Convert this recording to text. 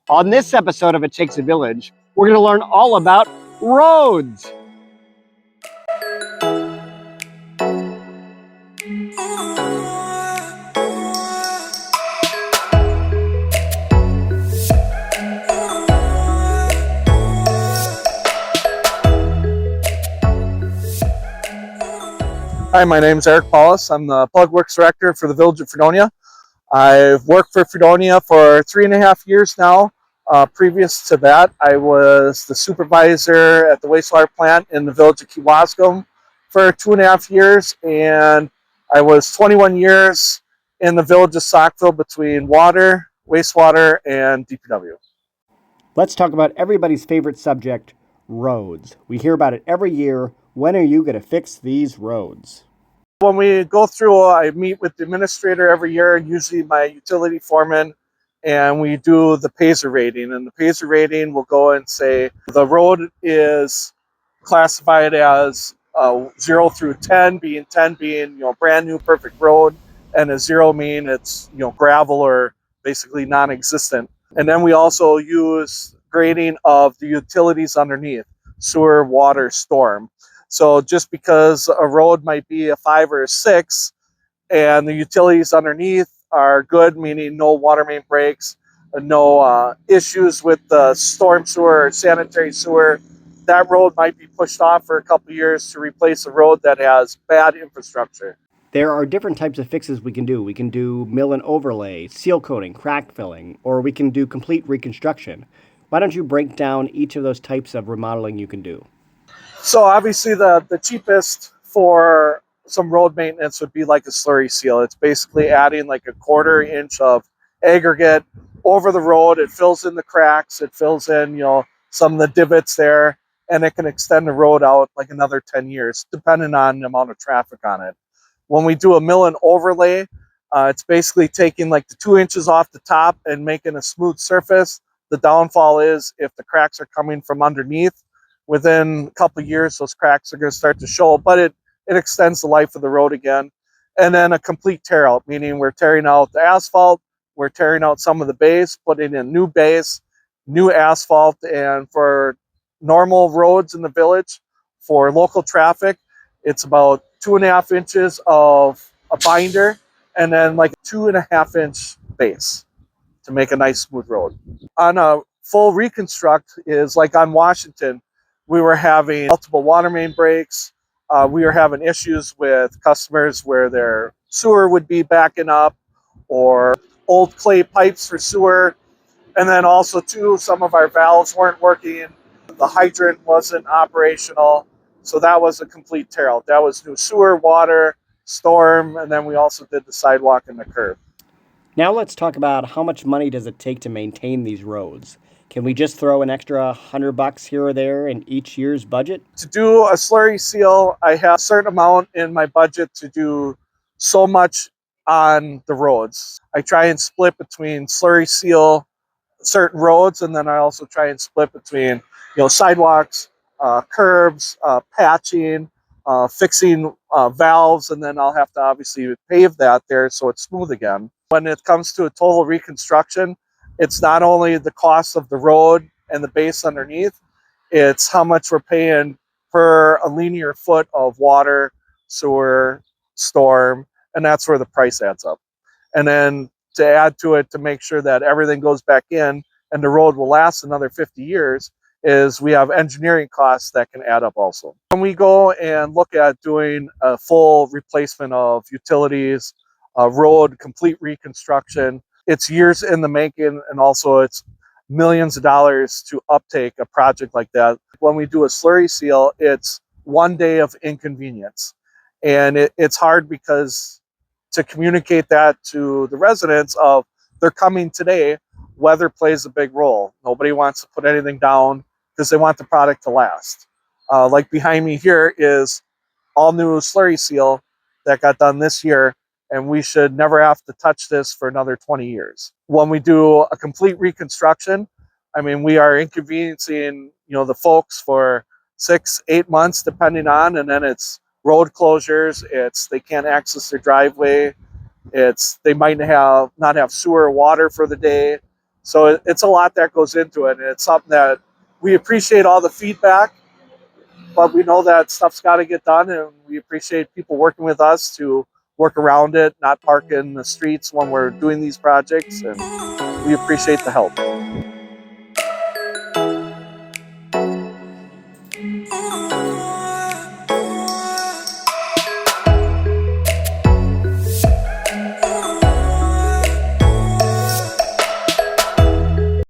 On this episode of It Takes a Village, we're going to learn all about roads. Hi, my name is Eric Paulus. I'm the Public Works Director for the Village of Fredonia. I've worked for Fredonia for 3.5 years now. Previous to that, I was the supervisor at the wastewater plant in the Village of Kewaskum for 2.5 years, and I was 21 years in the Village of Saukville between water, wastewater, and DPW. Let's talk about everybody's favorite subject, roads. We hear about it every year. When are you going to fix these roads? When we go through, I meet with the administrator every year, usually my utility foreman, and we do the PASER rating. And the PASER rating will go and say the road is classified as 0 through 10, being 10 being brand new perfect road, and a 0 mean it's gravel or basically non-existent. And then we also use grading of the utilities underneath: sewer, water, storm. So just because a road might be a 5 or a 6 and the utilities underneath are good, meaning no water main breaks, no issues with the storm sewer or sanitary sewer, that road might be pushed off for a couple of years to replace a road that has bad infrastructure. There are different types of fixes we can do. We can do mill and overlay, seal coating, crack filling, or we can do complete reconstruction. Why don't you break down each of those types of remodeling you can do? So obviously the cheapest for some road maintenance would be like a slurry seal. It's basically adding like a 1/4 inch of aggregate over the road. It fills in the cracks, it fills in some of the divots there, and it can extend the road out like another 10 years, depending on the amount of traffic on it. When we do a mill and overlay, it's basically taking like the 2 inches off the top and making a smooth surface. The downfall is if the cracks are coming from underneath, within a couple of years, those cracks are going to start to show, but it extends the life of the road again. And then a complete tear out, meaning we're tearing out the asphalt, we're tearing out some of the base, putting in new base, new asphalt. And for normal roads in the village, for local traffic, it's about 2.5 inches of a binder and then like a 2.5 inch base to make a nice smooth road. On a full reconstruct is like on Washington, we were having multiple water main breaks. We were having issues with customers where their sewer would be backing up, or old clay pipes for sewer. And then also too, some of our valves weren't working. The hydrant wasn't operational. So that was a complete tear out. That was new sewer, water, storm, and then we also did the sidewalk and the curb. Now let's talk about how much money does it take to maintain these roads. Can we just throw an extra $100 here or there in each year's budget? To do a slurry seal, I have a certain amount in my budget to do so much on the roads. I try and split between slurry seal certain roads, and then I also try and split between sidewalks, curbs, patching, fixing valves, and then I'll have to obviously pave that there so it's smooth again. When it comes to a total reconstruction, it's not only the cost of the road and the base underneath, it's how much we're paying per a linear foot of water, sewer, storm, and that's where the price adds up. And then to add to it, to make sure that everything goes back in and the road will last another 50 years, is we have engineering costs that can add up also. When we go and look at doing a full replacement of utilities, a road, complete reconstruction, it's years in the making, and also it's millions of dollars to uptake a project like that. When we do a slurry seal, it's 1 day of inconvenience. And it's hard because to communicate that to the residents of they're coming today, weather plays a big role. Nobody wants to put anything down because they want the product to last. Like behind me here is all new slurry seal that got done this year, and we should never have to touch this for another 20 years. When we do a complete reconstruction, I mean, we are inconveniencing, the folks for 6-8 months, depending on, and then it's road closures. It's they can't access their driveway. It's they might not have sewer or water for the day. So it's a lot that goes into it, and it's something that we appreciate all the feedback, but we know that stuff's got to get done, and we appreciate people working with us to work around it, not park in the streets when we're doing these projects, and we appreciate the help.